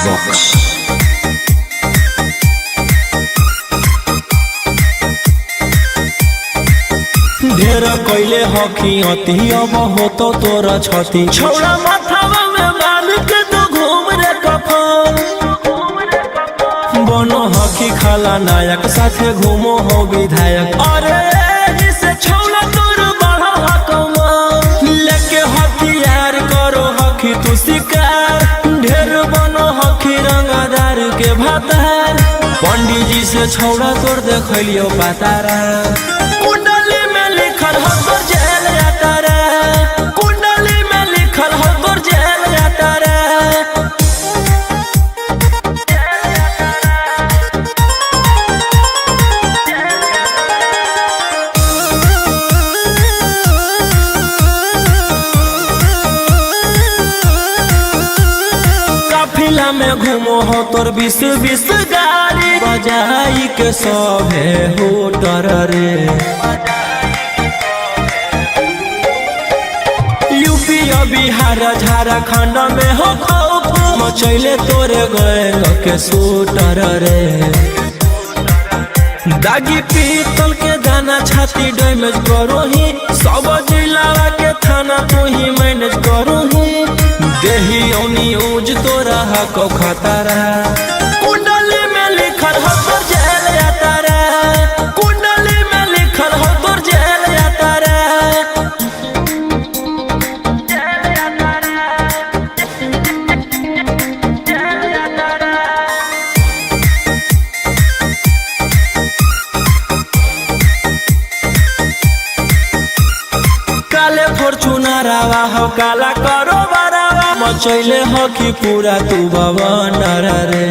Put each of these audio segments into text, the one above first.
Vox. ढेर कैले हकी अति अब हो तो तोरा छती छौड़ा माथावा में बाल के तो घूम रे कफन बनो हकी खाला नायक साथे घूमो हो विधायक अरे जिसे छौड़ा तोर बढ़ा हकमा लेके हथियार करो हकी तू शिकार ढेर बनो हकी रंगदार के भातार पंडित जी से छौड़ा तोर देखलियो पातारा कुंडली में लिखल हो तोर जेल जाता रे काफिला में घूमो हो तोर 20 गाड़ी बजाई के सभे होटर रे बिहार झारखंड में हो खौफ मचैले तोरे गैंग के शूटर रे दागी पीतल के दाना छाती डैमेज करो ही सब जिला के थाना तू ही मैनेज करो ही देही ओनी ऊज तोरा हको खतरा कुंडली में लिखल हो तोर जेल जाता रे कुंडली में लिखल हो तोर जेल जाता रे फॉर्चूनरवा हो काला करो बरावा मचैले हो कि पूरा तू भवनर रे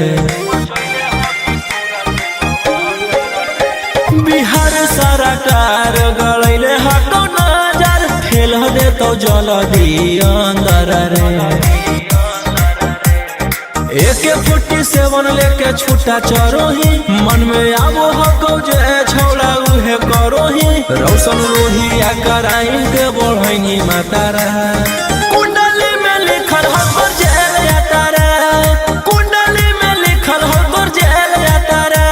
बिहार सरकार गलैले हटो नजर फेल दे तो जल्दी अंदर रे AK-47 लेके छूटा चरो ही मन में आबो हको जे छौड़ा उहे करो ही रौशन रोहिया कराइन के बढ़ैनी मातारा कुंडली में लिखल हो तोर जेल जाता रे कुंडली में लिखल हो तोर जेल जाता रे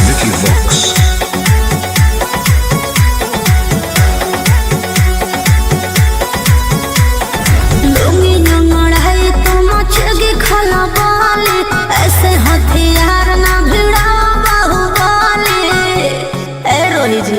Vicky Vox. ऐसे हथियार ना भिड़ा बाहुबली ए रोही जी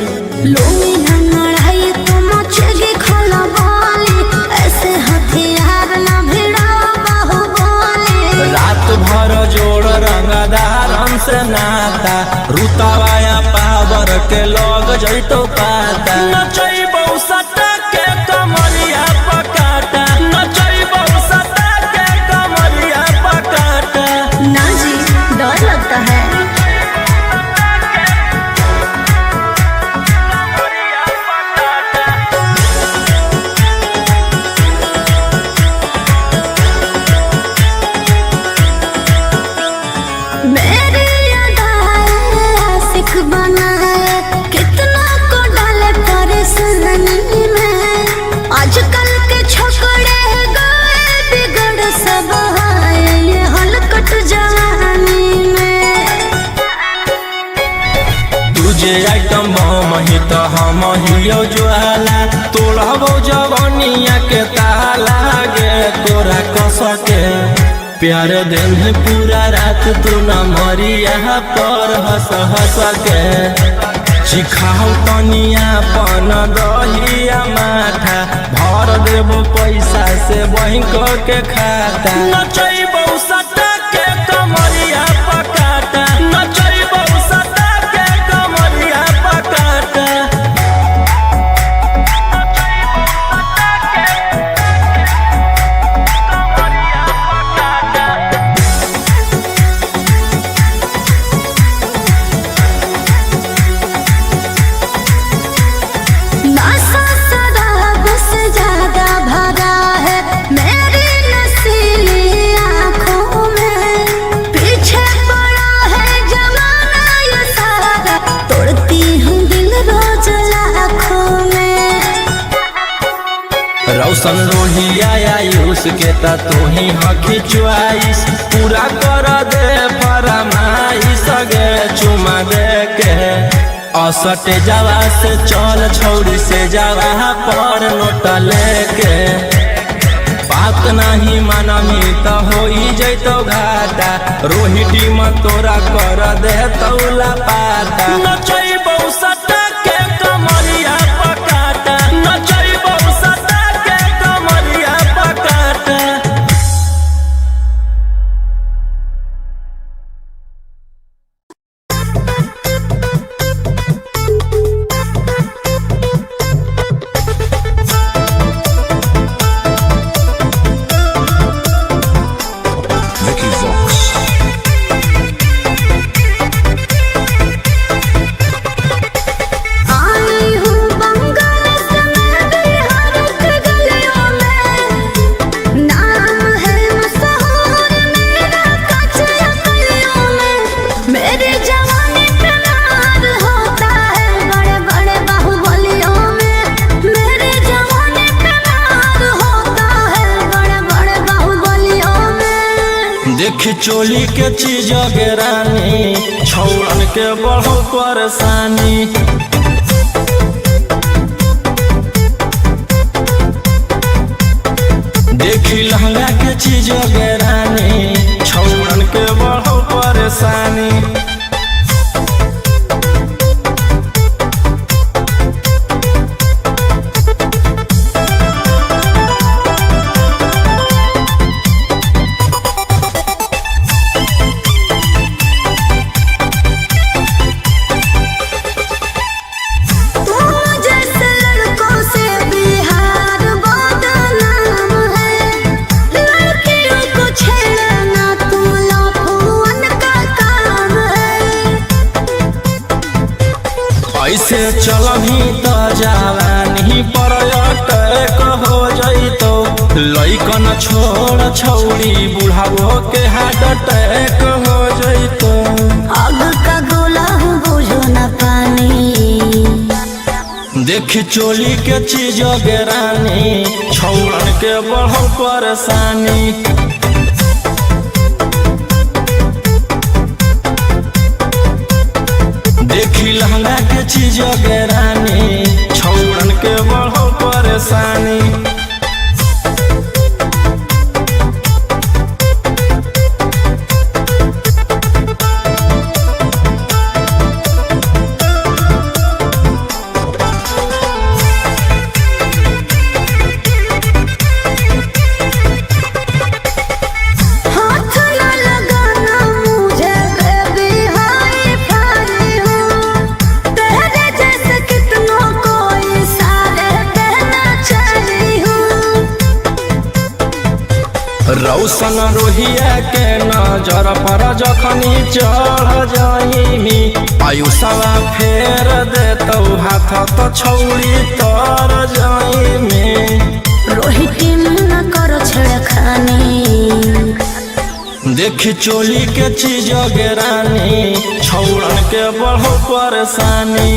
लूंगी ना लड़ाई तो मचेगी खलबली ऐसे हथियार ना भिड़ा बाहुबली रात भर जोड़ रंगदार हमसे नाता रुतावाया पावर के लोग जैतो पाता नचैबौ सटा के कमरिया पकाटा नचैबौ सटा के कमरिया पकाटा ना जी डर लगता है मेरी अदाएं आशिक बनाए कितना को डाले परेशानी में आजकल के छोकरे गए बिगड़ सब है ये हलकट जवानी में तुझे आइटम बम ही तो हम हियो ज्वाला तोड़बो जवानिया के ताला गे तोरा कस के प्यार दिन है पूरा रात तू न मरिया पर हंस हंस के चिखाओ तनिया पन दहिया माथा भर देबो पैसा से बैंक के खाता नचैबौ सटा के कमरिया पकाटा नचैबौ सटा के कमरिया पकाटा नशा शराब से ज्यादा भरा है मेरी नशीली आँखों रौशन रोहिया आयुष के ता तू ही हकी च्वाइस पूरा कर दे फरमाइश गे चुमा दे के असटे जावा से चल छौड़ी से जावा पर नोट लेके बात नहीं मानमी तो हो जैतो घाटा रोहिटी में तोरा कर दे तौला पाता नचैबौ सटा के कमरिया पकाटा नचैबौ सटा के कमरिया पकाटा। Vicky Vox. आई हूँ बंगाल से मैं बिहार के गलियों में नाम है मशहूर मेरा कच्चा गलियों में मेरे जवानी पे नार होता है बड़े बड़े बाहुबलियों में मेरे जवानी पे नार होता है बड़े बड़े बाहुबलियों में। देखी चोली के चीज रानी छौड़न के बढ़ो परेशानी देखी लहंगा के चीज रानी छौड़न के बढ़ो परेशानी तुम जैसे लड़कों से बिहार बदनाम है लड़कियों को छेड़ना तुम लफुअन का काम है। ऐसे चलही तो जवानी पर अटैक हो जैतो लइकन छोड़ छौड़ी बुढ़ावो के हार्ट अटैक हो जैतो आग का गोला हूँ बुझो न पानी देखी चोली के चीज रानी छौड़न के बढ़ो परेशानी देखी लहंगा के चीज रानी छौड़न के बढ़ो परेशानी हाथ न लगाना मुझे बेबी हाई फाई हूँ तेरे जैसे कितनों को इशारे कहना चाही हूँ। रौशन रोहिया के नजर पर जखनी चढ़ जाइनी आयुषवा फेर देतौ हाथ तो छौड़ी तर जाइनी रोहिती न करो छेड़खानी देखी चोली के चीज रानी छौड़न के बढ़ो परेशानी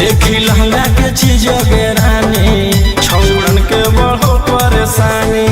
देखी लहंगा के चीज रानी छौड़न के बढ़ो परेशानी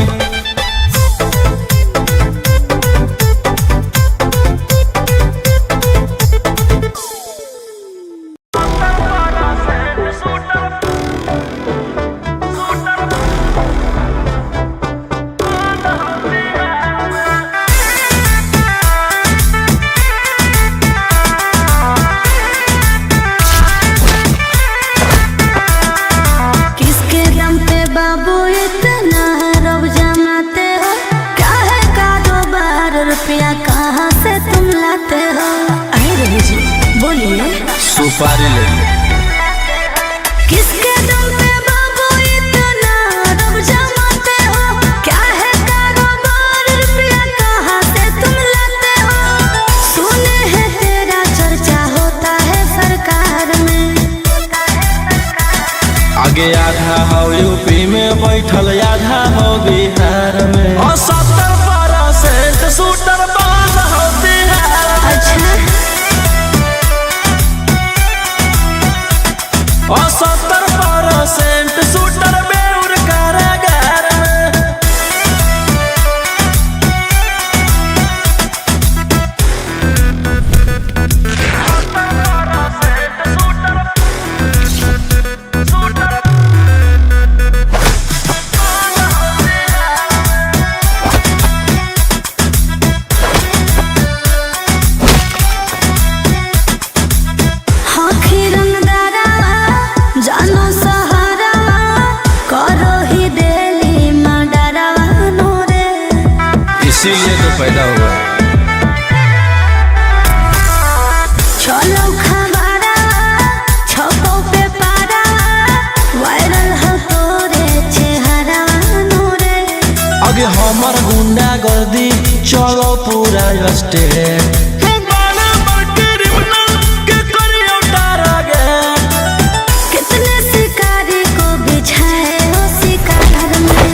किसके दम पे बाबू इतना रब जमाते हो क्या है कारोबार रुपया कहाँ से तुम लाते हो। अरे रवि जी बोलिए सुपारी ले किसके दम पे बाबू इतना रब जमाते हो क्या है कारोबार रुपया कहाँ से तुम लाते हो। सुने हैं तेरा चर्चा होता है सरकार में आगे आधा हो यूपी में बैठल आधा हो बिहार में और 70% शूटर बाल हो बिहार में। अच्छा पैदा हुआ। चलो खबरा छपो पे पारा वायरल हो तोरे चेहरा नूरे। आगे हमार गुंडा गर्दी चलो पूरा स्टेट। कितने शिकारी को बिछाए हो शिकार में।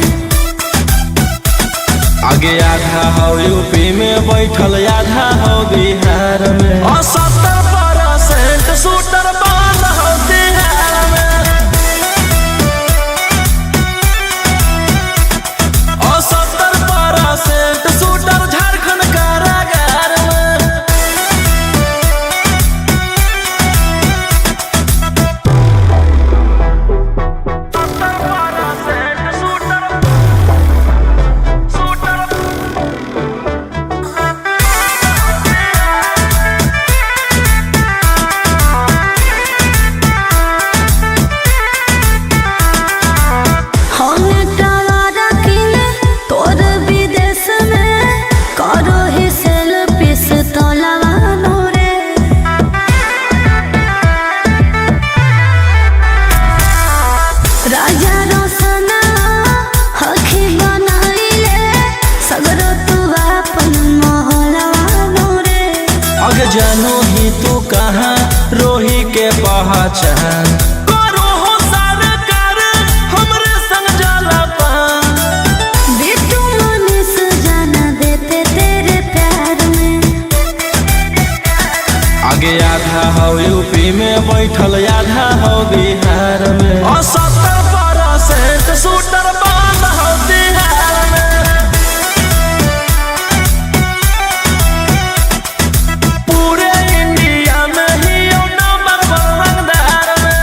आगे आधा हो यूपी में बैठल आधा हो बिहार में। और 70% शूटर बंद हो बिहार में। और 70% शूटर झारखंड कारागार में। जानू ही तू कहाँ रोही के पहचान करो हो सरकार हमरे संग जाला पान। बिट्टू मनीष जाना देते तेरे प्यार में। आगे आधा हो यूपी में बैठल आधा हो बिहार में। और 70% शूटर बंद हो बिहार में। पूरे इंडिया में ही नंबर 1 रंगदार में।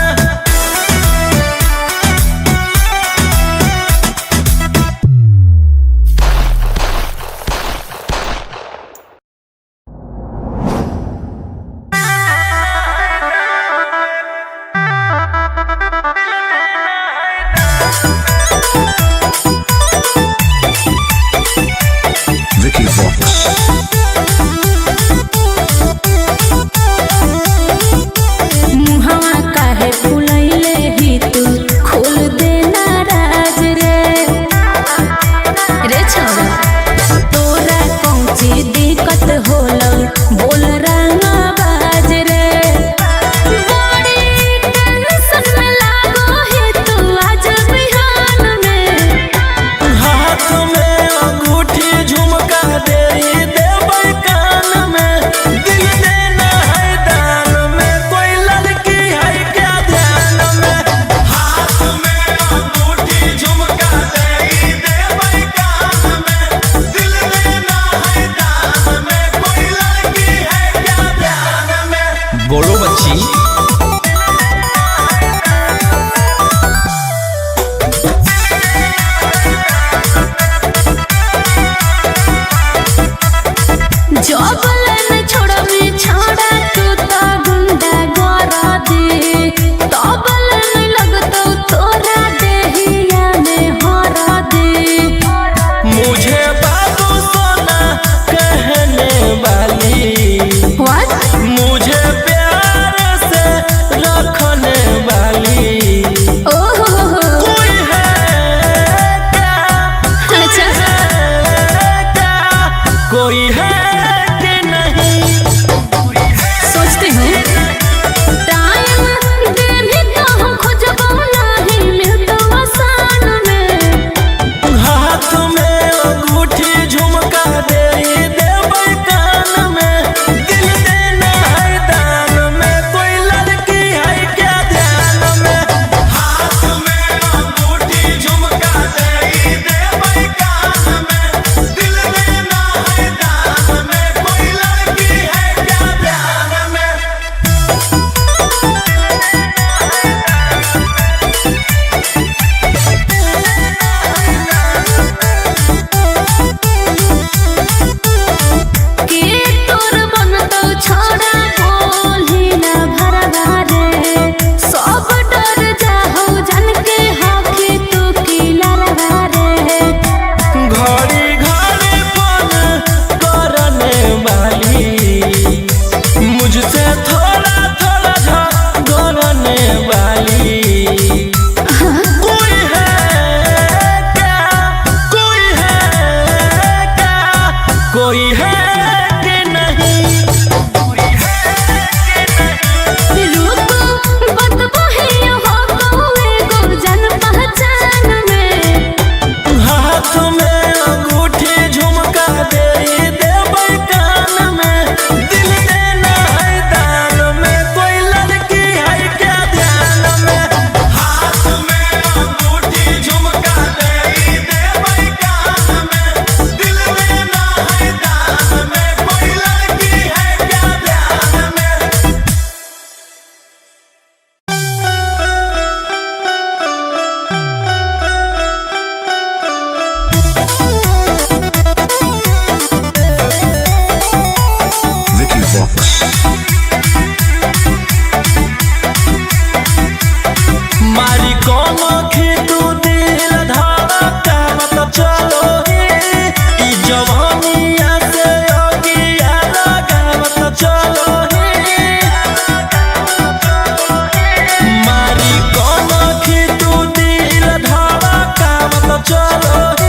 चलो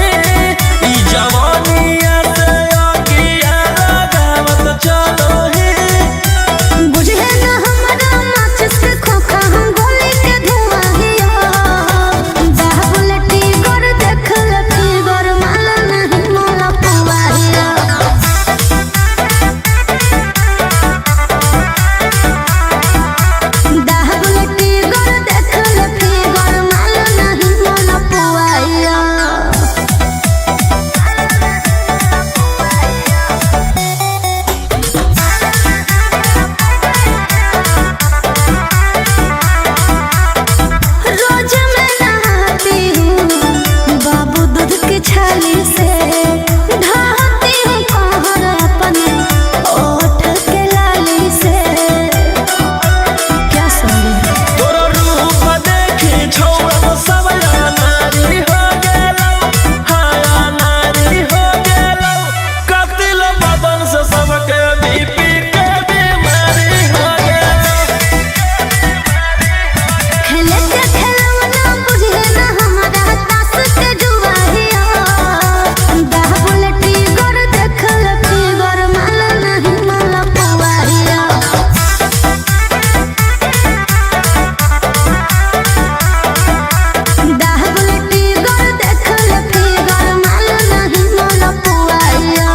ई जवानिया से अगिया लगावत चलो बुझे ना हमरा माचिस के खोखा हम गोली के धुआं हिया बाबुलटी गोर देखल फिगर माला नहीं मोला पुआहिया बाबुलटी गोर देखल फिगर माला नहीं मोला पुआहिया रोज मैं नहाती हूँ बाबू दूध की छाली से ढहाती हूँ कहर अपने ओठ के लाली से क्या सुन तोरा रूप देखी छौड़ा सब नारी हो गेलौ हाया नारी हो गेलौ कतिल बदन से सबके बीपी के बीमारी हो गेलौ खेले के खेलवना बुझे ना हमारा तास के जुआहिया बाबुलटी गोर देखल फिगर माला नहीं मोला पुआहिया बाबुलटी गोर देखल फिगर माला नहीं मोला पुआहिया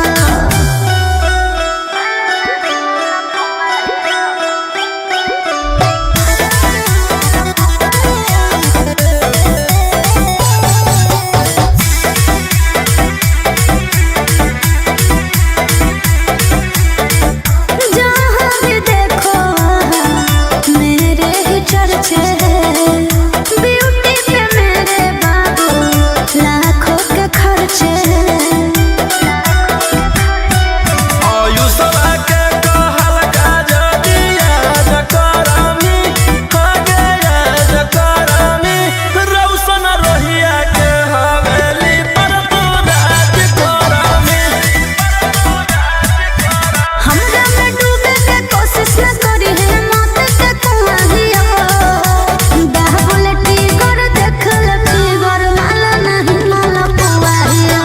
जहाँ भी देखो मेरे ही चर्चे हैं ब्यूटी पे मेरे बाबू लाखों के खर्चे हैं आयुषवा के कहल का जदिया जकरामी हो गया जकरामी रौशन रोहिया के हवेली पर तू राज करामी हमरा में डूबे के कोशिश न करी है मौत के कुआहिया बाबुलटी गोर देखल फिगर माला नहीं मोला पुआहिया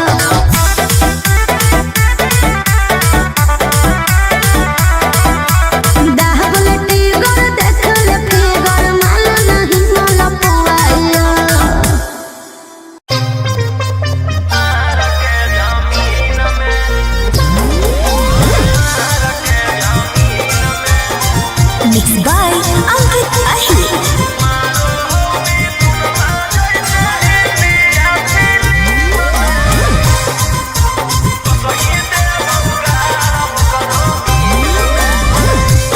बाबुलटी गोर देखल फिगर माला नहीं मोला पुआहिया Mixed by Ankit Ahir.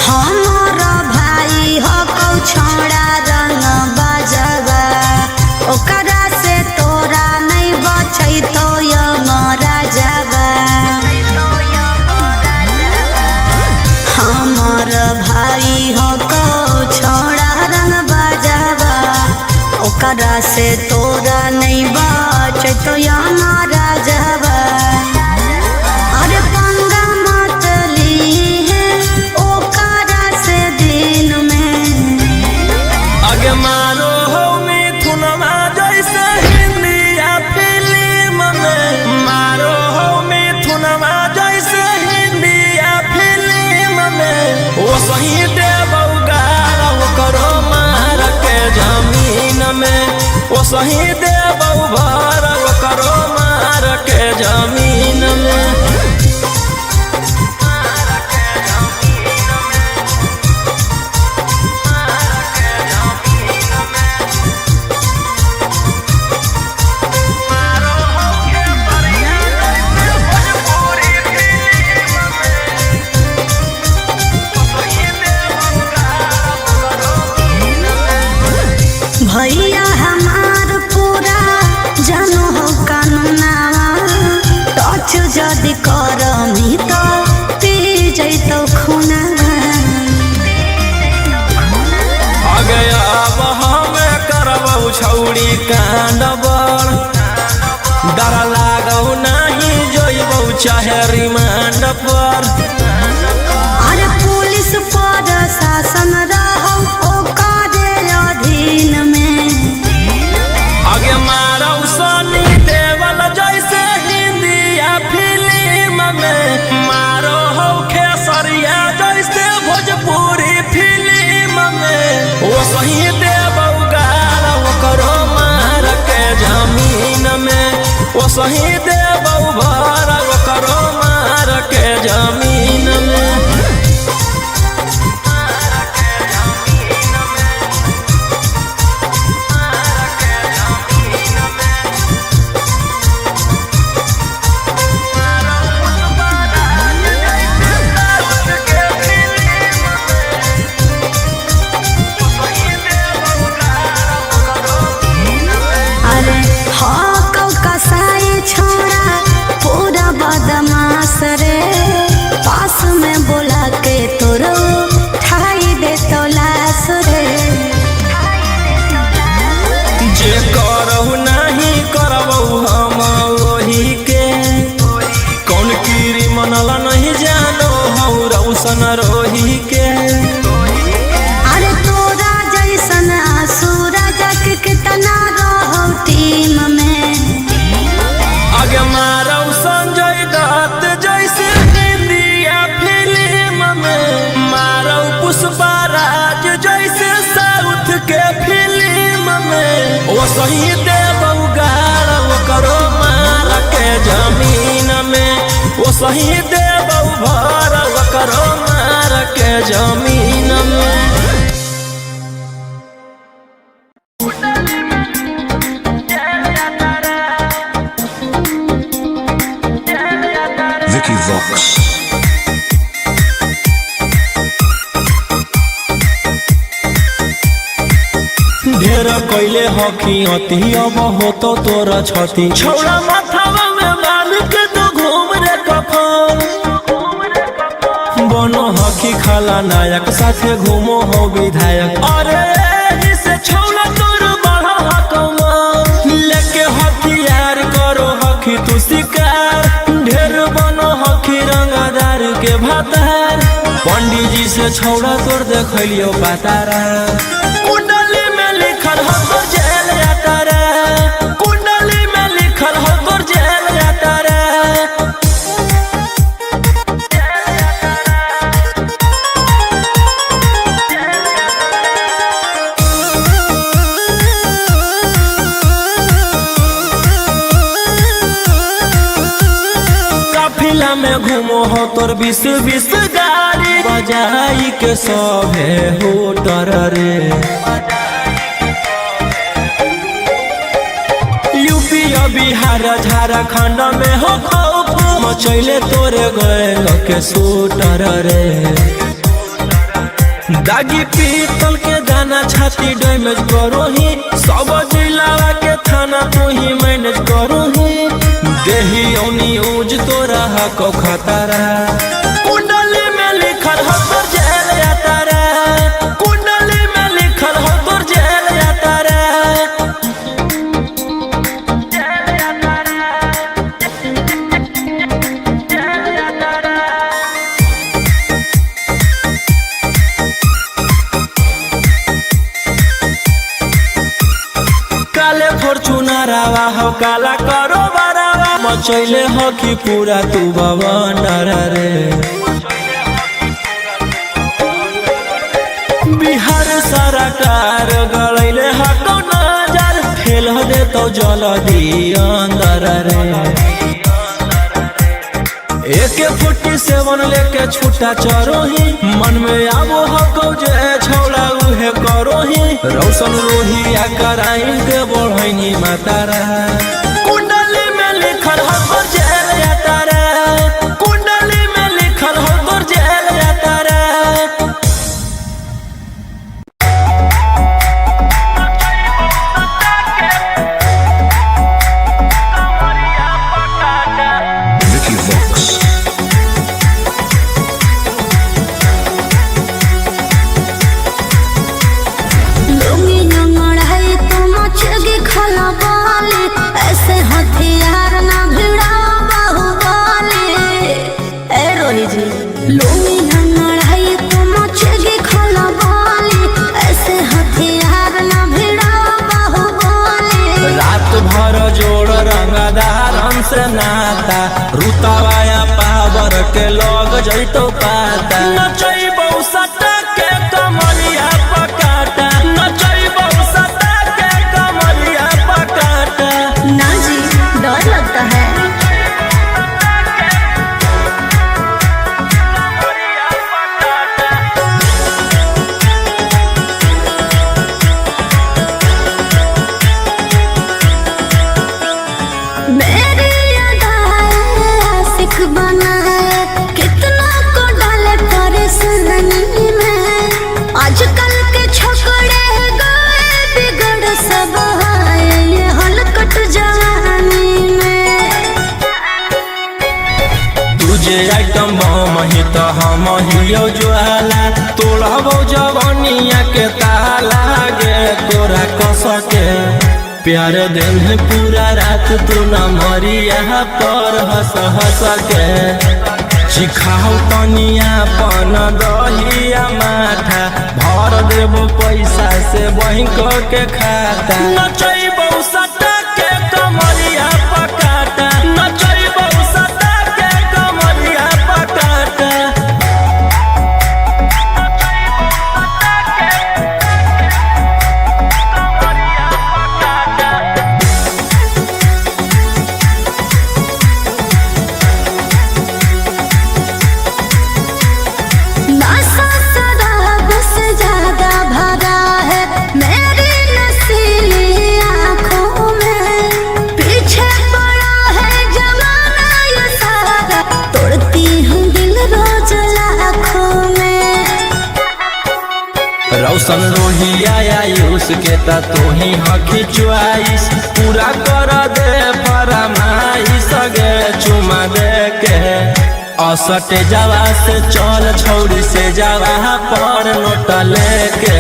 हमारा भाई हो कौ छोड़ा रंग बजवा ओकरा से तोरा नहीं बचै तो यमरा जवा हमार भाई हो कौ छोड़ा रंग बजवा ओकरा से तोरा नहीं बचै तो यमरा जवा अरे पंगा मत ली है ओकरा से दिन में आगे मारो हो मिथुनमा जैसे हिंदिया फिल्म में मारो हो मिथुनमा जैसे हिंदिया फिल्म में वो सही देवौ गारा वो करो मार के जमीन में वो सही देवौ भर वो करो मार के जमीन में भैया हमार पूरा जानो हो कानूनावा टच जदि करमी तो पी जैतो खूनावा आगे अब हमें करबौ छौड़ी कांड बड़ डर लागौ नहीं जोइबौ चाहे रिमांड पर अरे पुलिस पर शासन रहौ ओकरे अधीन में आगे मारौ सनी देवल सही देबौ गाल ओकरो मार के जमीन में ओ सही देबौ भर ओकरो मार के जमीन में रे पास में बोला के तोरो ठाई दे तो लाश रे जे करहु नहीं करबौ हम वही के कौन कीरी मनला नहीं जानो हौ रौशन रोही के अरे तोरा जैसन आसुरा जग कितना रहो टीम में आगे मारौ संजय दत्त जैसे इंडिया फिल्म में मारौ पुष्पराज जैसे साउथ के फिल्म में ओ सही देबौ गाल ओकरो मार के जमीन में ओ सही देबौ भर ओकरो मार के जमीन में Vicky Vox. ढेर कैले हकी अति अब हो तो तोरा छती छौड़ा माथावा में बांध के तो घूम रे कफन बनो हकी खाला नायक साथे घूमो हो विधायक अरे इसे छौड़ा तोर बढ़ा हकमा लेके हथियार करो हकी तू शिकार ढेर बनो हकी रंगदार के भातार पंडित जी से छौड़ा तोर देखलियो पातारा कुंडली में लिखल हो तोर जेल जाता रे कुंडली में लिखल हो तोर जेल जाता रे काफिला में घूमो हो तोर 20 गाड़ी बजाई के सभे होटर रे यूपी बिहार झारखंड में हो खौफ मचैले तोरे गैंग के शूटर रे दागी पीतल के दाना छाती डैमेज करो ही सब जिला के थाना तू ही मैनेज करो ही देही औनी ऊज तो रहा को खतरा कुंडली में लिखल हो तोर जेल जाता रे कुंडली में लिखल हो तोर जेल जाता रे काले फॉर्च्यूनर आवा हो काला करो बरावा मचैले हो कि पूरा तू बवंडर रे बिहार सरकार गलैले हको नजर फेल दे तो जल्दी अंदर रे AK-47 लेके छूटा चरो ही मन में आबो हको जे छौड़ा उहे करो ही रौशन रोही आ कराइन के बढ़ैनी मातारा कुंडली में लिखल हो तोर जेल जाता रे कुंडली में लिखल हो तोर जेल जाता रे Vicky Vox. लुंगी नंगड़ाई तो मचगी खला बाले ऐसे हथियार ना भिड़ा बाहुबली ए रोही जी लुंगी नंगड़ाई तो मचगी खला बाले ऐसे हथियार ना भिड़ा बाहुबली रात भर जोड़ रंगदार हमसे नाता रुतावाया पावर के लग जैतो पाता नचैबौ सटा के कमरिया पकाटा मेरी अदाएं आशिक बनाए कितना को डाले परेशानी में। आजकल के छोकरे गए बिगड़ सब है ये हलकट जवानी में। तुझे आइटम बम ही तो हम हियो ज्वाला तोड़बो जवानिया के ताला गे तोरा कस के प्यार दिन है पूरा रात तू न मरिया पर हंस हंस के सिखाओ तनिया पन दहिया माथा भर देबो पैसा से बैंक के खाता नचैबो सटा के कमरिया पकाटा नचैबो सटा के कमरिया पकाटा। नशा शराब से ज्यादा भरा है मेरी नशीली आँखों में। पीछे पड़ा है जमाना ये सारा तोड़ती हूँ दिल रोज लाखों में। रौशन रोहिया आयुष के ता तू ही हकी च्वाइस पूरा कर दे फरमाइश गे चुमा दे के असटे जावा से चल छौड़ी से जावा पर नोट लेके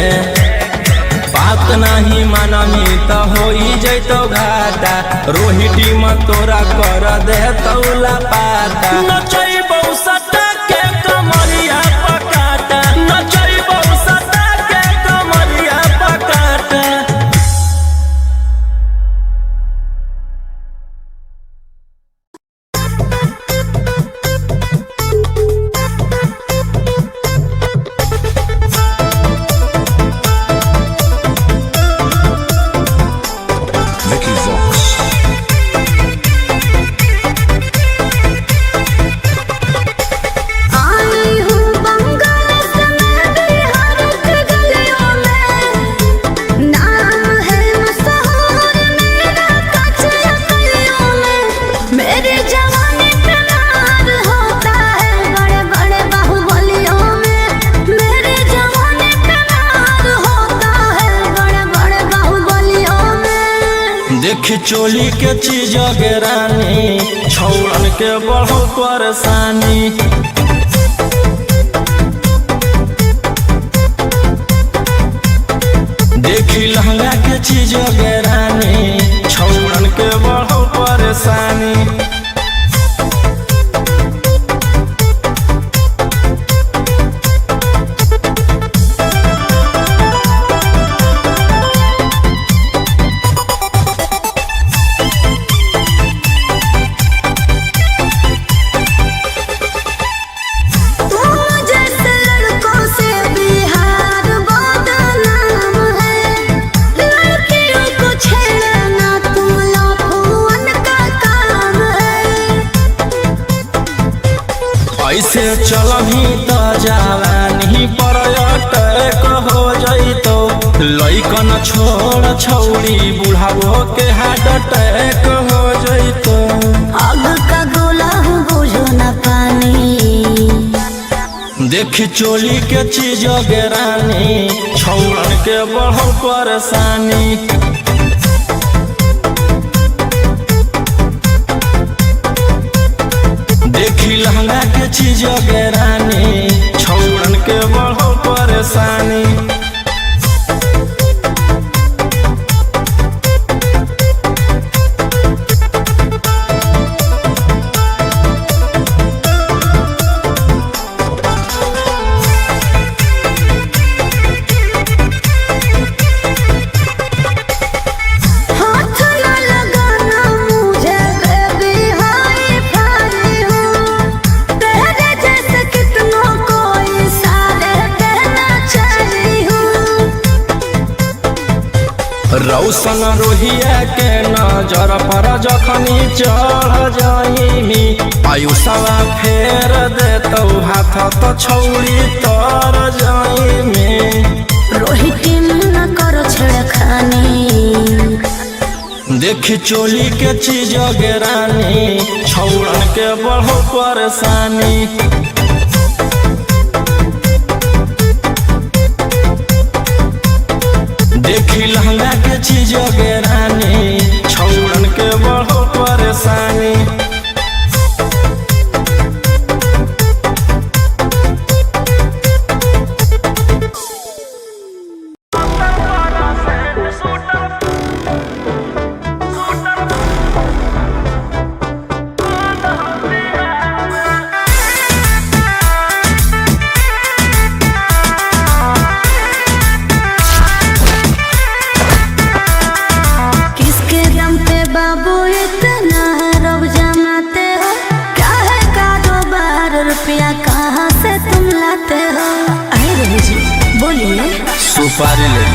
बात नहीं मानमी तो हो जैतो घाटा रोहिटी में तोरा कर दे तौला पाता नचैबो सटा के कमरिया पकाटा नचैबो सटा के कमरिया पकाटा। Vicky Vox. आई हूँ बंगाल से मैं बिहार के गलियों में। नाम है मशहूर मेरा कच्चे गलियों में। मेरी जवानी पे नार होता है बड़े बड़े बाहुबलियों में। मेरी जवानी पे नार होता है बड़े बड़े बाहुबलियों में। देखी चोली के चीज रानी छौड़न के बढ़ो परेशानी देखी लहंगा के चीज रानी छौड़न के बढ़ो परेशानी। तुम जैसे लड़कों से बिहार बदनाम है। लड़कियों को छेड़ना तुम लफुअन का काम है। ऐसे चलही तो जवानी पर अटैक हो जइतो लइकन छोड़ छौड़ी बुढ़ावो के हार्ट अटैक हो जइतो। आग का गोला हूँ बुझो न पानी। देखी चोली के चीज रानी छौड़न के बढ़ो परेशानी देखी लहंगा के चीज रानी छौड़न के बढ़ो परेशानी। हाथ न लगाना मुझे बेबी हाय फाई हूँ। तेरे जैसे कितनों को इशारे कहना चाहिए हूँ। रौशन रोहिया के न नजर पर जखनी चढ़ जाइनी आयुषवा फेर देतौ हाथ तो छौड़ी तर जाइनी रोहित न करो छेड़खानी देखी चोली के चीज गेरानी छौड़न के बढ़ो परेशानी देखी लहंगा के चीज गेरानी छौड़न के बढ़ो परेशानी कहाँ से तुम लाते हो? अरे रवि जी बोलिए। सुपारी ले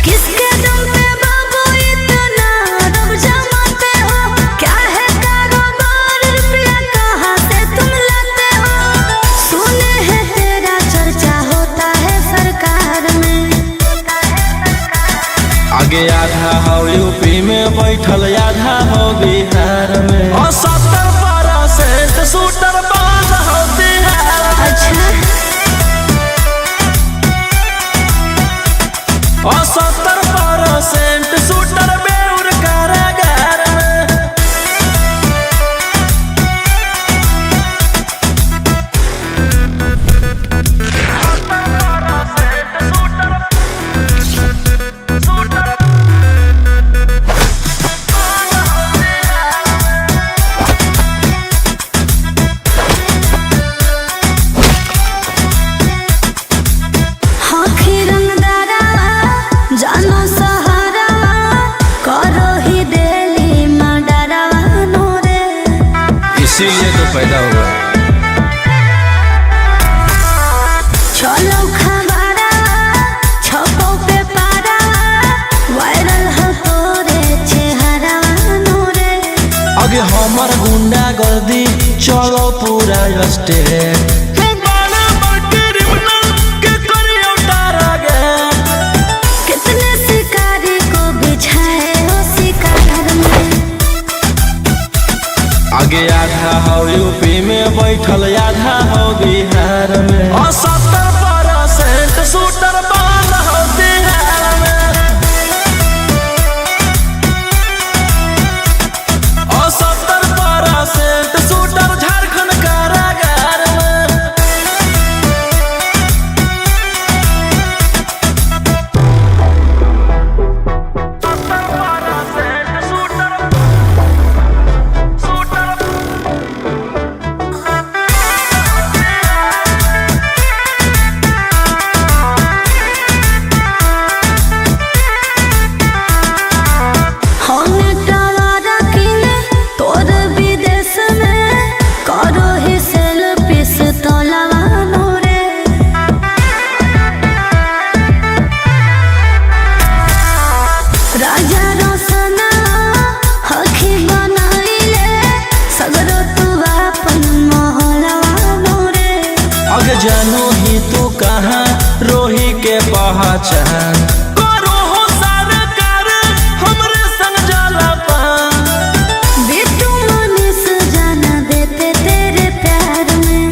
किसके दम पे बाबू इतना रब जमाते हो? क्या है कारोबार रुपया कहाँ से तुम लाते हो? सुने हैं तेरा चर्चा होता है सरकार में। आगे आधा हो यूपी में बैठल आधा हो बिहार में और 70% शूटर बांध हो बिहार में। अच्छा और 70% शूटर बेउर कारागार में इसीलिए तो पैदा हुआ चलो खबरा छपो पे पारा वायरल हो तोरे चेहरा नूरे। आगे हमर गुंडा गर्दी चलो पूरा स्टेट कितने शिकारी को बिछाए हो शिकार में। आगे आधा हो यूपी में बैठल आधा हो बिहार में और 70% शूटर बांध हो बिहार में और 70% शूटर झारखंड कारागार में। जानू ही तू कहाँ रोही के पहचान करो हो सरकार हमरे संग जाला पान। बिट्टू मनीष जाना देते तेरे प्यार में।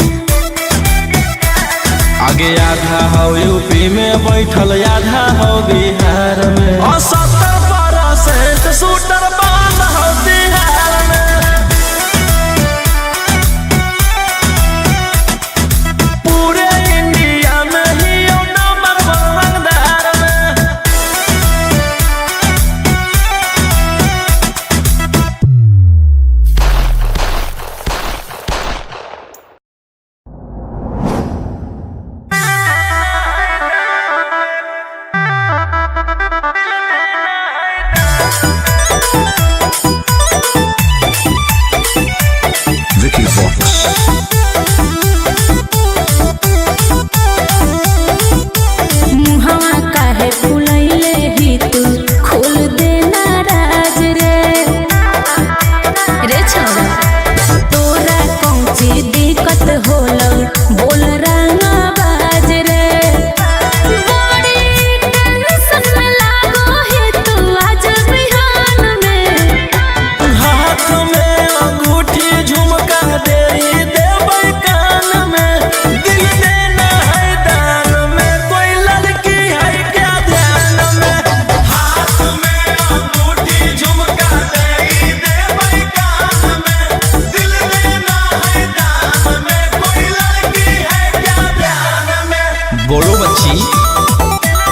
आगे आधा हो यूपी में बैठल आधा हो बिहार में और 70% शूटर बांध हो बिहार में। बच्ची।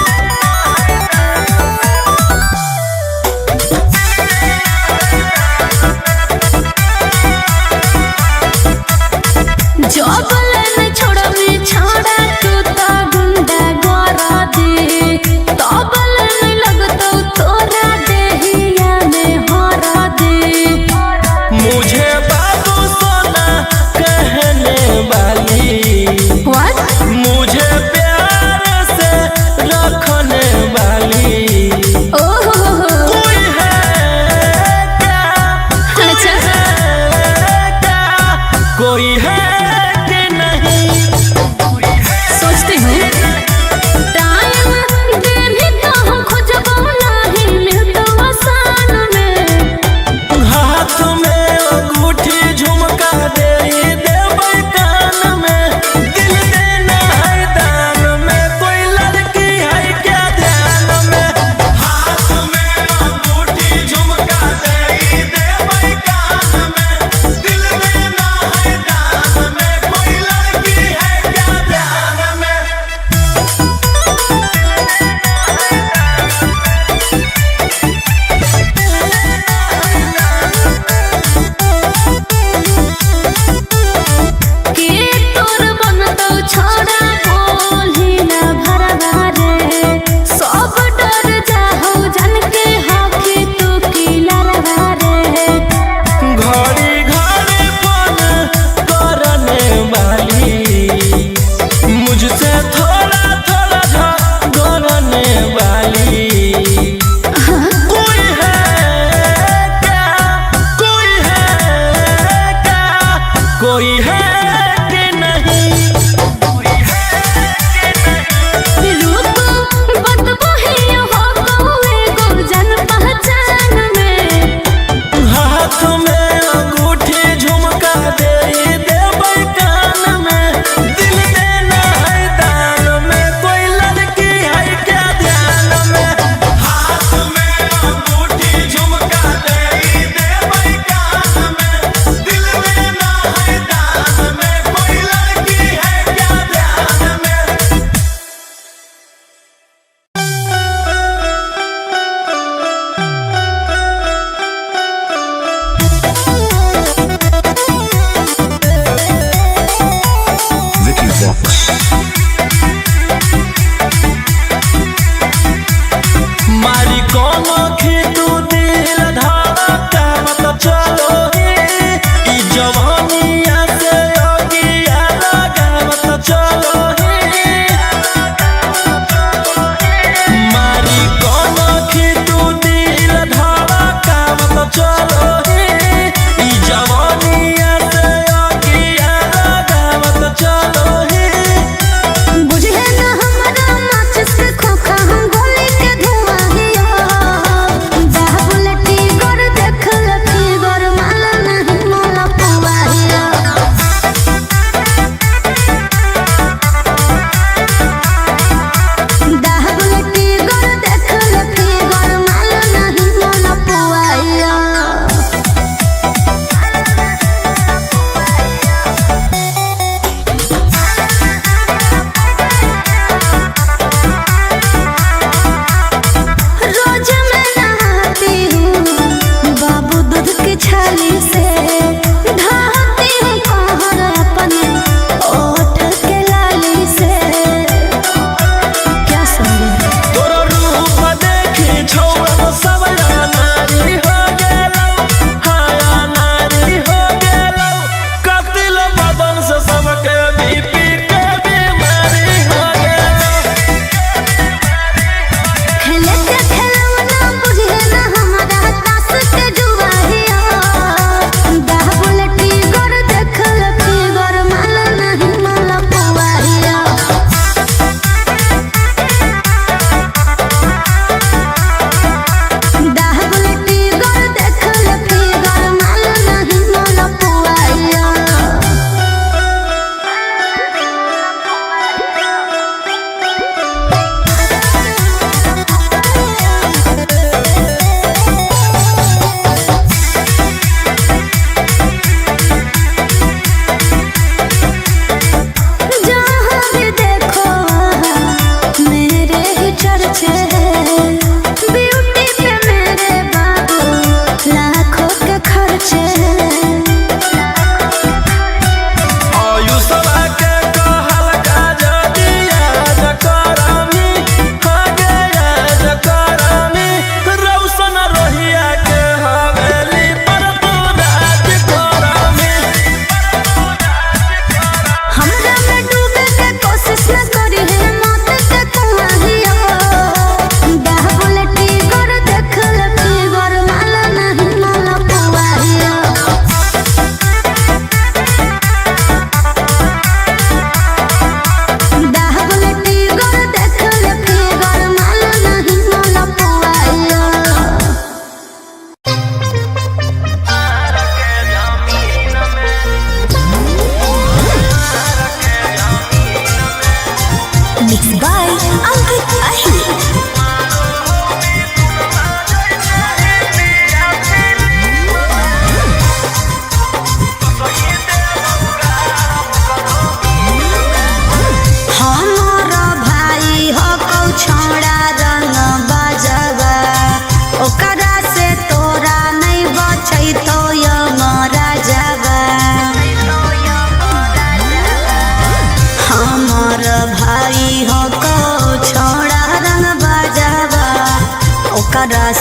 जबले में छोड़बी छोड़ा तू तो गुंडा गोरा दे तबले में लगतो तोरा देहिया में हरा दे। मुझे बाबू सोना कहने वाली What? मुझे प्यार से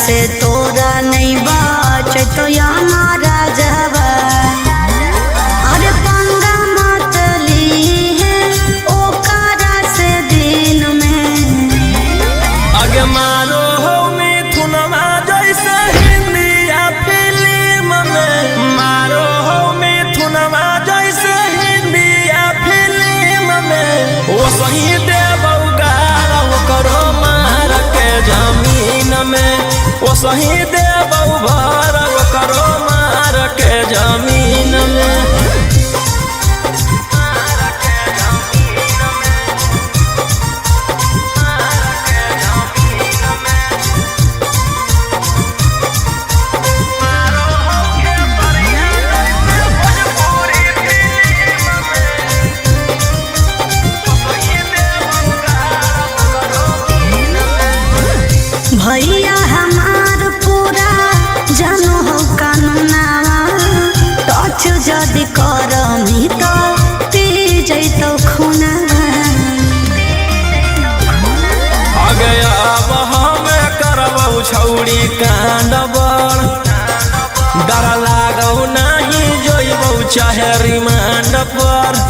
से तोरा नहीं बाच तो हमारा जवा अरे पंगा मत ली है ओकरा से दिन में आगे मारो हो मिथुनमा जैसे हिंदी या फिल्म में मारो हो मिथुनमा जैसे हिंदी या फिल्म में वो सही देबौ गारा वो करो मार के जमीन में वो सही देबौ भर वो करो मार के जमीन में भैया हमार पूरा जानो हो कानूनावा टच जदि करमी तो पी जैतो खूनावा आगे अब हमें करबौ छौड़ी कांड बड़ डर लागौ नहीं जोइबौ चाहे रिमांड पर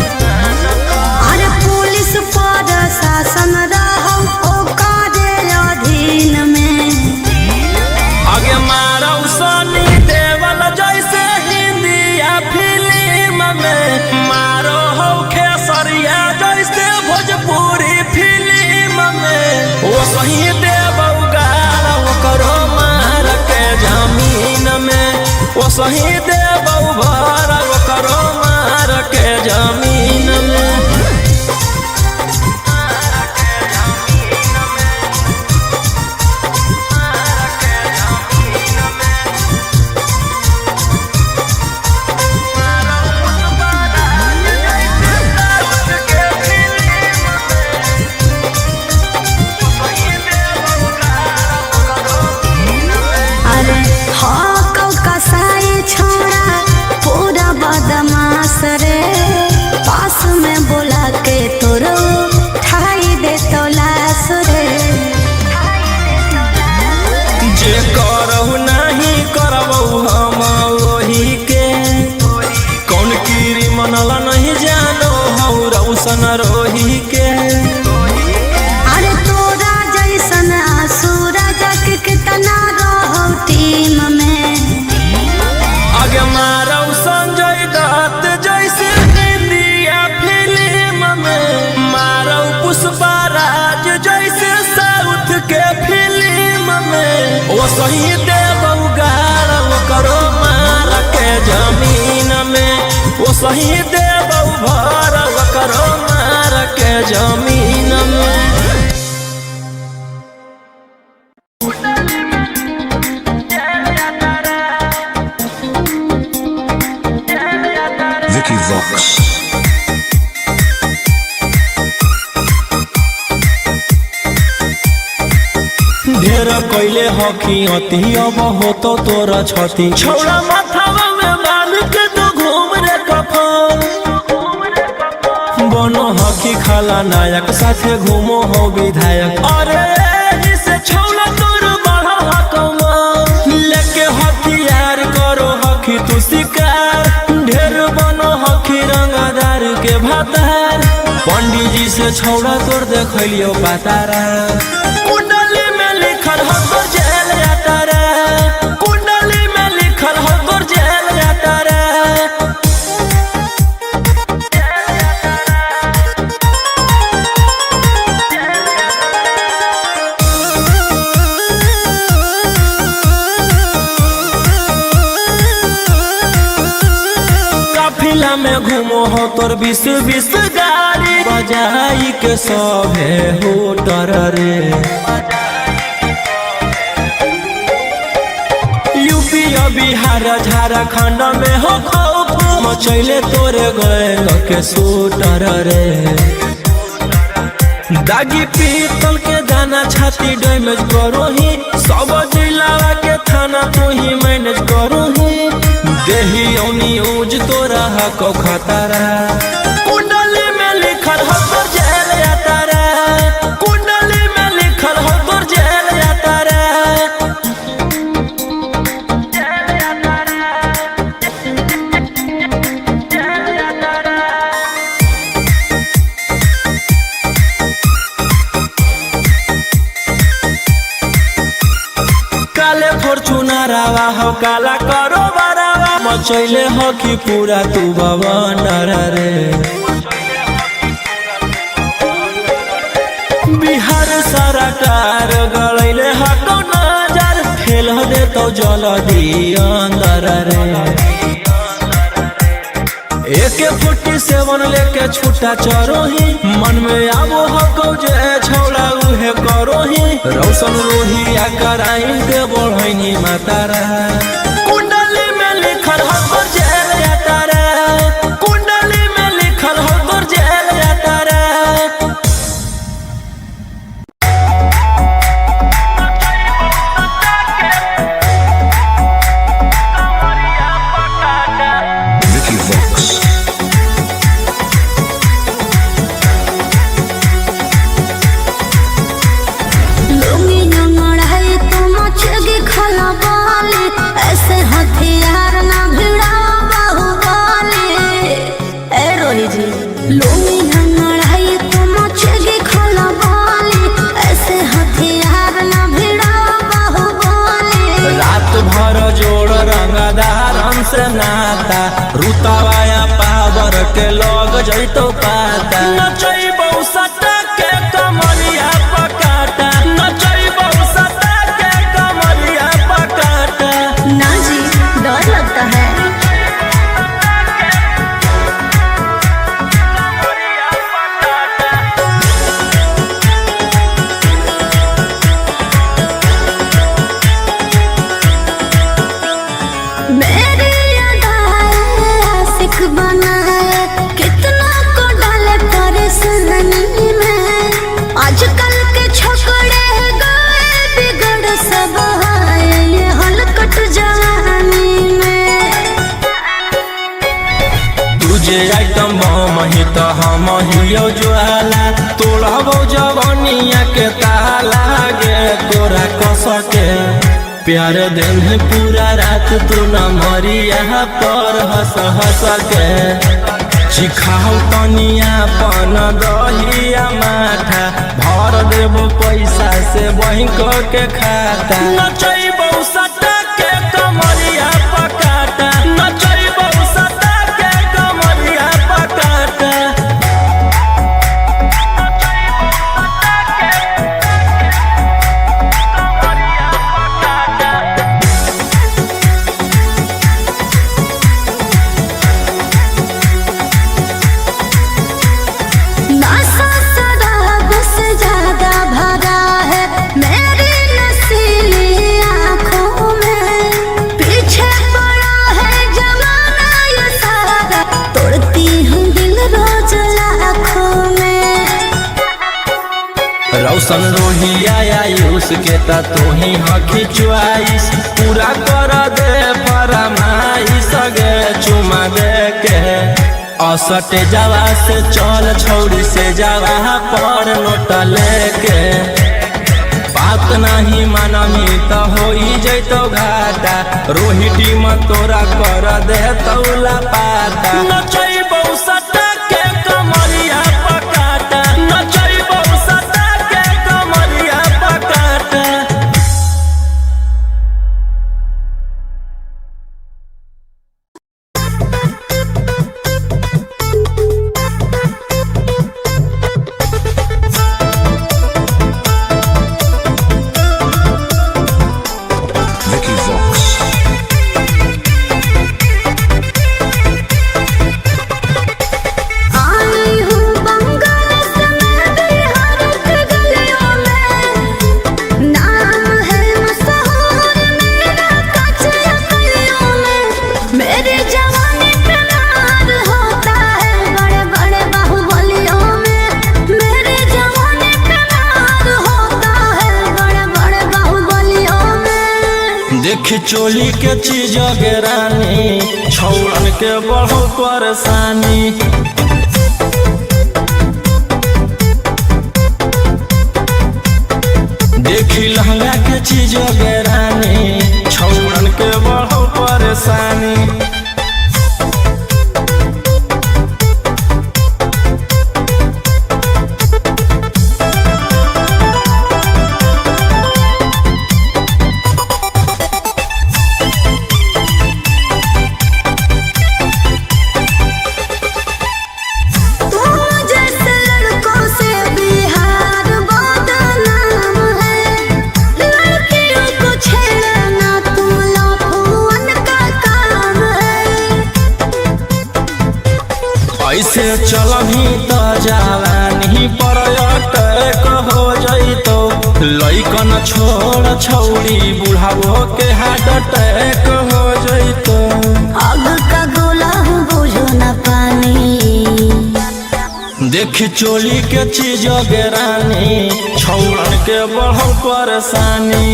अरे पुलिस पर शासन रहौ ओकरे अधीन में आगे मारौ सनी देवल जैसे हिंदी या फिल्म में मारो हो खेसरिया जैसे भोजपुरी फिल्म में वो सही देबौ गारा वो करो मार के जमीन में वो सही देबौ भर वो करो मार के जमीन में अरे हाँ कसाई छोड़ा पूरा बदमाश रे पास में बोला के तोरो ठाई दे तो लाश रे जे करहु नहीं करबौ हम वही के कौन कीरी मनला नहीं जानो हौ रौशन रोही के अरे तोरा जैसन आसुरा जग कितना रहो टीम में आगे मारौ संजय दत्त जैसे हिंदी या फिल्म में मारौ पुष्पा राज जैसे साउथ के फिल्म में वो सही देबौ गारा वो करो मार के जमीन में वो सही देबौ भर वो करो मार के जमीन में Vicky Vox. ढेर कैले हकी अति अब हो तो तोरा छती छौड़ा माथावा में बांध के तो घूम रे कफन बनो हकी खाला नायक साथे घूमो हो विधायक अरे इसे छौड़ा तोर बढ़ा हकमा लेके हथियार करो हकी तू शिकार ढेर बनो हकी रंगदार के भातार पंडित जी से छौड़ा तोर देखलियो पातारा कुंडली में लिखल हो तोर जेल जाता रे कुंडली में लिखल हो तोर जेल जाता रे काफिला में घूमो हो तोर 20 गाड़ी बजाई के सभे होटर रे यूपी बिहार झारखंड में हो खौफ मचैले तोरे गैंग के शूटर रे दागी पीतल के दाना छाती डैमेज करो ही सब जिला के थाना तू ही मैनेज करो ही देही औनी ऊज तोरा हको खतरा कुंडली में लिखल हो तोर जेल जाता रे कुंडली में लिखल हो तोर जेल जाता रे सारावा हो काला करो बरावा मचैले हो कि पूरा तू बवंडर रे बिहार सरकार गलैले हटो नजर फेल दे तो जल दी अंदर रे AK-47 लेके छूटा चरोही मन में आबो हको जे छौड़ा उहे करोही रौशन रोहिया कराई के बढ़ैनी मातारा कुंडली में लिखल हो तोर जेल यातारा कुंडली में लिखल हो तोर जेल यातारा Vicky Vox. लुंगी नंगड़ाई तो मचेगी खला बाली ऐसे हथियार ना भिड़ाओ बाहुबली ए रोही जी लुंगी नंगड़ाई तो मचेगी खला बाली ऐसे हथियार ना भिड़ाओ बाहुबली रात भर जोड़ रंगदार हमसे नाता रुतावाया पावर के लोग जैतो पाता नचैबौ सटा के कमरिया पकाटा नचैबौ सटा के कमरिया पकाटा ना जी डर लगता है मेरी अदाएं आशिक बनाए कितना को डाले परेशानी में आजकल के छोकरे गए बिगड़ सब है ये हलकट जवानी में तुझे आइटम बम ही तो हम हियो ज्वाला तोड़बो जवानिया के ताला गे तोरा कस के प्यार दिन है पूरा रात तू न मरिया पर हंस हंस के चिखाओ तनिया पन दहिया माथा भर देबो पैसा से बैंक के खाता नचैबौ सटा के कमरिया पकाटा नचैबौ सटा के कमरिया पकाटा नशा शराब से ज्यादा भरा है मेरी नशीली आँखों में पीछे पड़ा है जमाना ये सारा तोड़ती हूँ दिल रोज लाखों में रौशन रोहिया आयुष के ता तू ही हकी च्वाइस पूरा कर दे फरमाइश गे चुमा दे के असटे जावा से चल छौड़ी से जावा पर नोट लेके बात नहीं मानमी तो होई जैतो घाटा रोहिटी में तोरा कर दे तौला पाता नचैबौ सटा के कमरिया पकाटा नचैबौ सटा के कमरिया पकाटा Vicky Vox. आई हूँ बंगाल से मैं बिहार के गलियों में नाम है मशहूर मेरा कच्चे गलियों में मेरे जवानी पे नार होता है बड़े बड़े बाहुबलियों में मेरे जवानी पे नार होता है बड़े बड़े बाहुबलियों में देखी चोली के चीज गिरानी छौड़न के बहुत परेशानी देखी लहंगा के चीज गिरानी छौड़न के बहुत परेशानी ऐसे चलही त जवानी पर अटैक हो जइतो लइकन छोड़ छौड़ी बुढ़ावो के हार्ट अटैक हो जइतो। आग का गोला बुझो न पानी देखी चोली के चीज गेरानी छौड़न के बढ़ल परेशानी।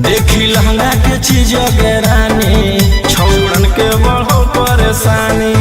देखी लहंगा के चीज गेरानी छौड़न के बढ़ल परेशानी।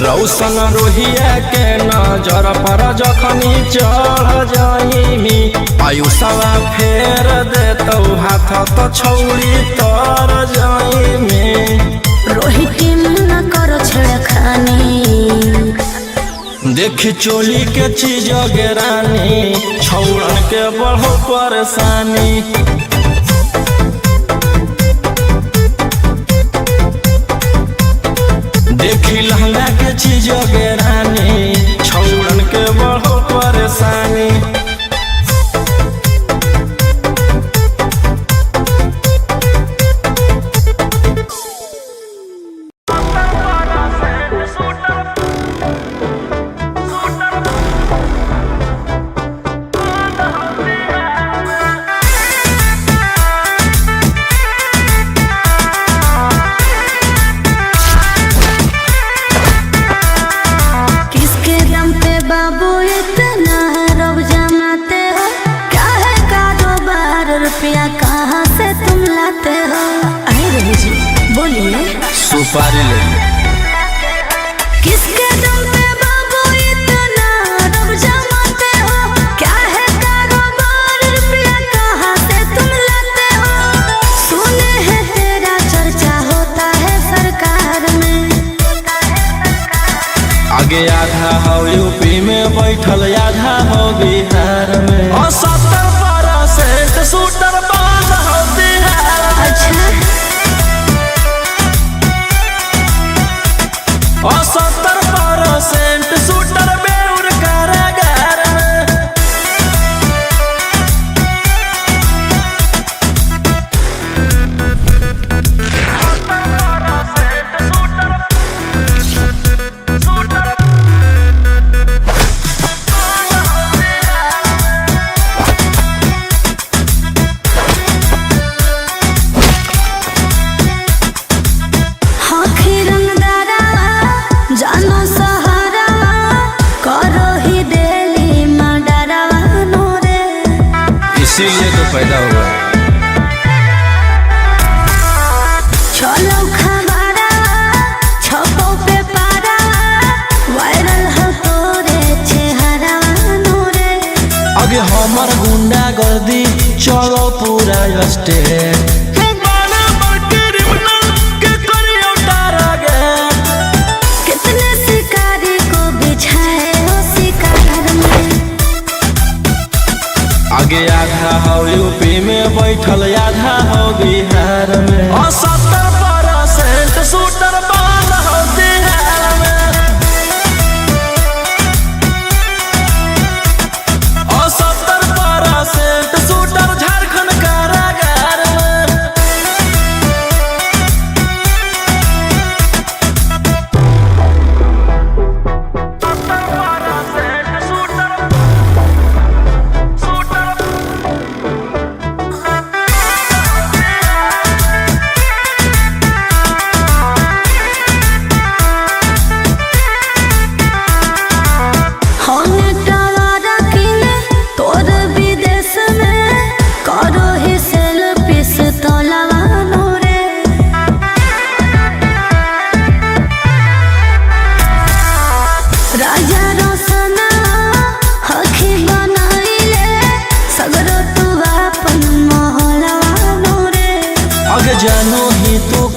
रौशन रोहिया के नजर पर जखनी चढ़ जाइमी आयुषवा फेर देतौ हाथ तो छौड़ी तर जाइमी। रोहित न करो छेड़खानी देखी चोली के चीज गेरानी छौड़न के बढ़ो परेशानी। देखी लहंगा के चीज गेरानी छौड़न के बढ़ो परेशानी। कहाँ से तुम लाते हो? अरे रवि जी बोलिए। सुपारी ले किसके दम पे बाबू इतना रब जमाते हो? क्या है कारोबार रुपया कहाँ से तुम लाते हो? सुने हैं तेरा चर्चा होता है सरकार में। आगे आधा हो यूपी में बैठल आधा हो बिहार में और 70% शूटर बंद हो बिहार में। अच्छा और 70% शूटर बेउर कारागार में। इसीलिए तो पैदा हुआ। चलो खबरा छपो पे पारा वायरल हो तोरे चेहरा नूरे। आगे हमर गुंडा गर्दी चलो पूरा स्टेट कितने शिकारी को बिछाए हो शिकार में। आगे आधा हो यूपी में बैठल आधा हो बिहार में और 70% शूटर बंद हो बिहार में। और 70% शूटर झारखंड कारागार में।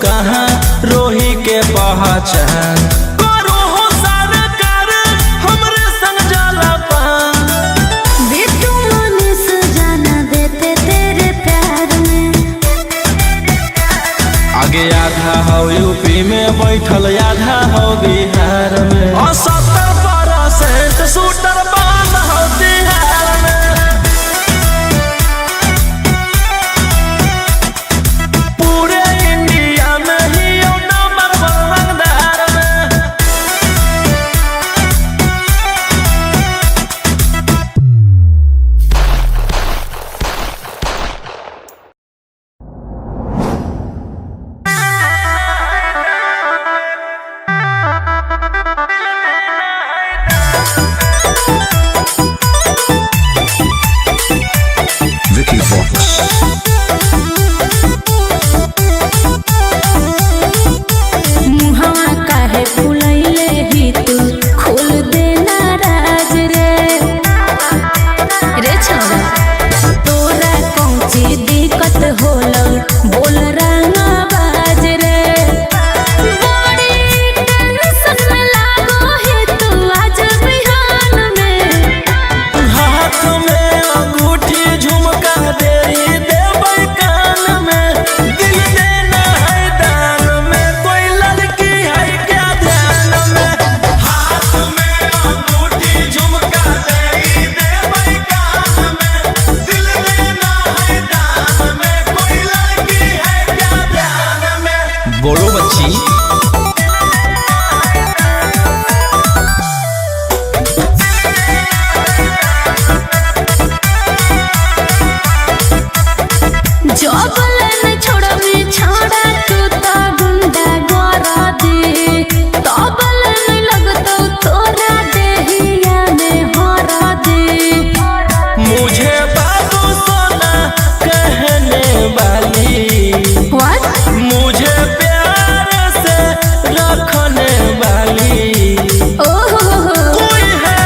कहाँ रोही के पहचान करो हो सरकार हमरे संग जाला पान। बिट्टू मनीष जाना देते तेरे प्यार में। आगे आधा हो यूपी में बैठल आधा हो बिहार में और 70% शूटर बंद हो बिहार में। पूरे इंडिया में ही नंबर 1 रंगदार में। Vicky Vox. मुहवा काहे फुलैले ही तू खोल देना राज रे। रे छोरा तोरा कौन सी दिक्कत होलो बोल रंगा बाज रे। बड़ी टेंशन में लागो है तू आज बिहान में। हाथ में अंगूठी झुमका दे देबै कान में। दिल देना है दान में कोई लड़की है क्या ध्यान में। हाथ में अंगूठी झुमका दे देबै कान में। दिल देना है दान में कोई लड़की है क्या ध्यान में। बोलो बच्ची। जबले न छोड़बी छोड़ा तू तो गुंडा गोरा दे। तबले न लगतो तोरा देहिया में हरा दे। मुझे बाबू सोना कहने वाली What? मुझे प्यार से रखने वाली ओहो कोई है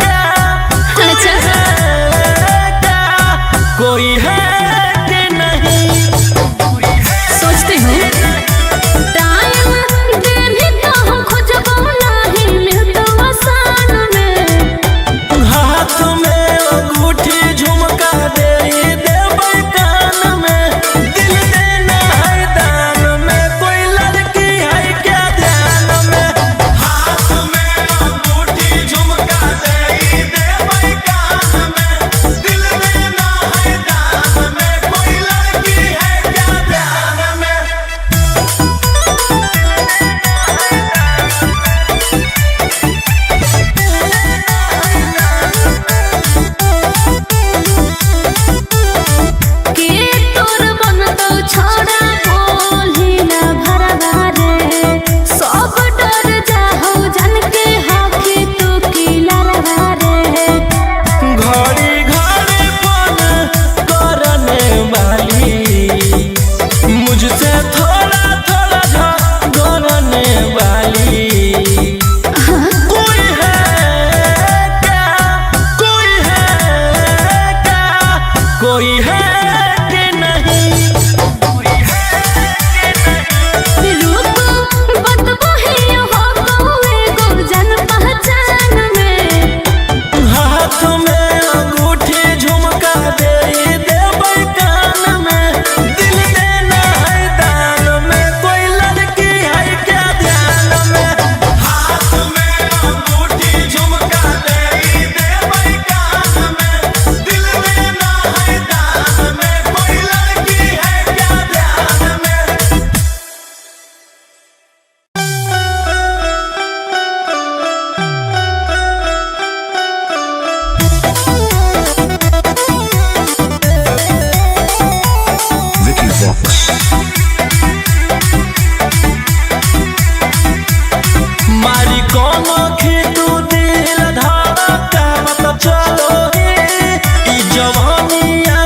क्या अच्छा है क्या कोई है कि नहीं। सोचते हो टाइम देने तो हम खोजबो नहीं मिलतो आसान में। हाथ में अंगूठी झुमका दे देबै कान में। दिल देना है दान में कोई लड़की है क्या ध्यान में। हाथ में अंगूठी झुमका दे देबै कान में। दिल देना है दान में कोई लड़की है क्या ध्यान में। के तोर बनतो छोड़ा बोली ना भरवा रे। सब डर जाहो जन के हाथी तू की लरवा रे। घड़ी घड़ी फोन करने वाली मुझसे थोड़ा थोड़ा झगड़ने वाली कोई है क्या कोई है क्या कोई है कि नहीं। रुको बतबो ही हो कोई गो जन पहचान में। हाथ में अंगूठी झुमका दे देबै कान में। दिल देना है दान में कोई लड़की है क्या ध्यान में। हाथ में अंगूठी झुमका दे देबै कान में। दिल देना है दान में कोई लड़की है क्या ध्यान में। Vicky Vox. मारी कोनो खीतू दिल धड़का मत चलो ही। ई जवानिया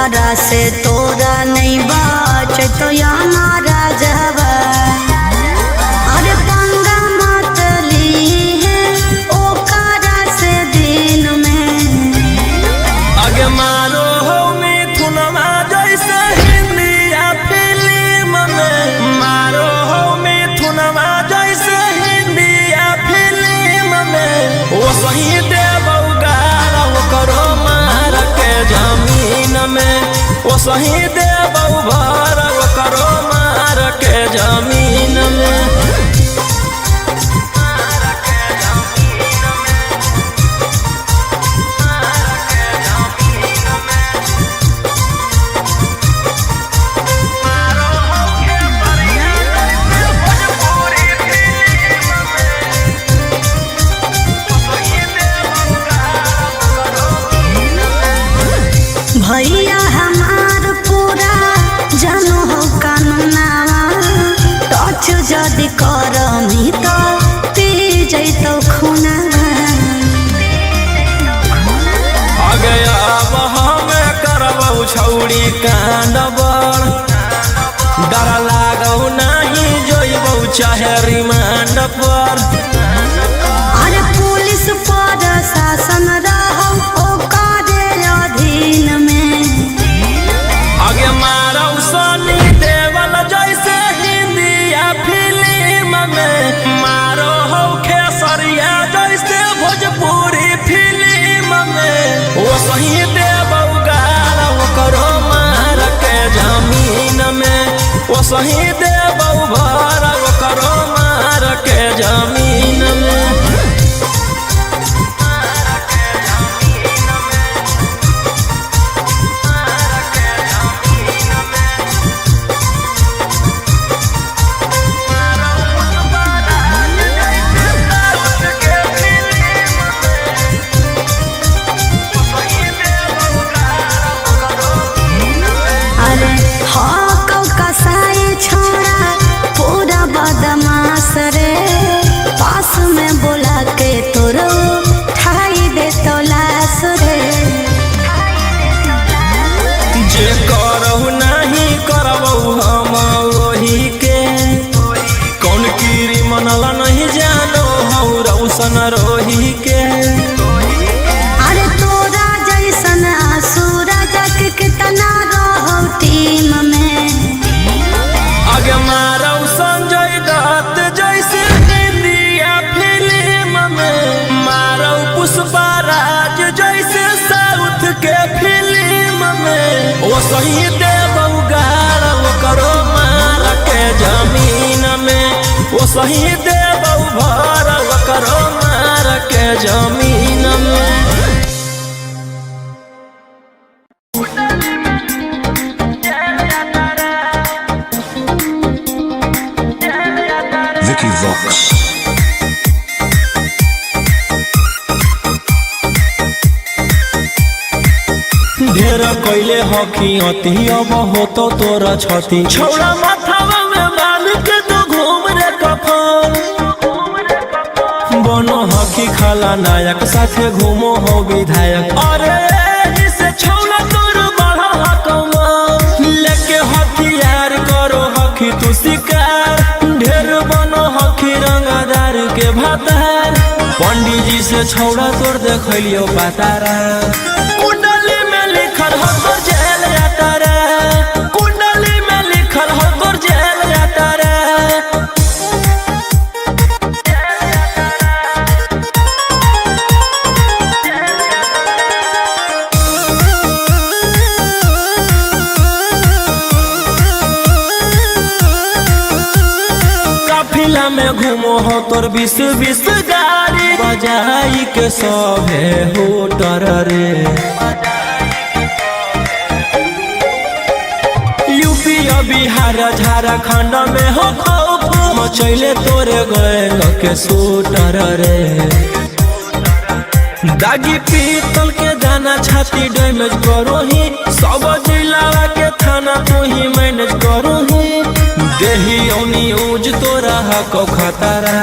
ओकरा से तोरा नहीं बाच तो यहाँ राजवा अरे पंगा मत ली है ओकरा से दिन में आगे मारो हो मिथुनमा जैसे हिंदी या फिल्म में मारो हो मिथुनमा जैसे हिंदी या फिल्म में वो सही देबौ गारा वो करो मार के जमीन में वो सही देबौ भर वो करो मार के जमीन में भैया हमार पूरा जानो हो कानूनावा टच जदि करमी तो पी जैतो खूनावा आगे अब हमें करबौ छौड़ी कांडबर डर लागौ नहीं जोइबौ चाहे रिमांड पर अरे पुलिस पर शासन रहौ ओकरे अधीन में आगे मारौ सनी देवल जैसे हिंदी या फिल्म में मारो हो खेसरिया जैसे भोजपुरी फिल्म में वो सही देबौ गारा वो करो मार के जमीन में वो सही देबौ भर वो करो मार के जमीन में अरे हक कसाई छोड़ा पूरा बदमाश रे पास में बोला के तोरो ठाई दे तो लाश रे जे करहु नहीं करबौ हम वही के कौन कीरी मनला नहीं जानो हौ रौशन रोही के अरे तोरा जैसन आसुरा जग कितना रहो टीम में आगे मारौ संजय दत्त जैसे हिंदी या फिल्म में मारौ पुष्पराज जैसे साउथ के फिल्म में वो सही देबौ गारा वो करो मार के जमीन में वो सही देबौ भर वो करो मार के जमीन में Vicky Vox. ढेर कैले हकी अति अब हो तो तोरा छती छौड़ा माथावा में बांध के तो घूम रे कफन बनो हकी खाला नायक साथे घूमो हो विधायक अरे इसे छौड़ा तोर बढ़ा हकमा लेके हथियार करो हकी तू शिकार ढेर बनो हकी रंगदार के भातार पंडित जी से छौड़ा तोर देखलियो पातारा कुंडली में लिखल हो तोर जेल जाता रे कुंडली में लिखल हो तोर जेल जाता रे काफिला में घूमो हो तोर 20 गाड़ी बजाई के सभे होटर रे यूपी बिहार झारखंड में हो खौफ मचैले तोरे गैंग के शूटर रे दागी पीतल के दाना छाती डैमेज करो ही सब जिला के थाना तू ही मैनेज करो ही देही न्यूज तोरा हको खतरा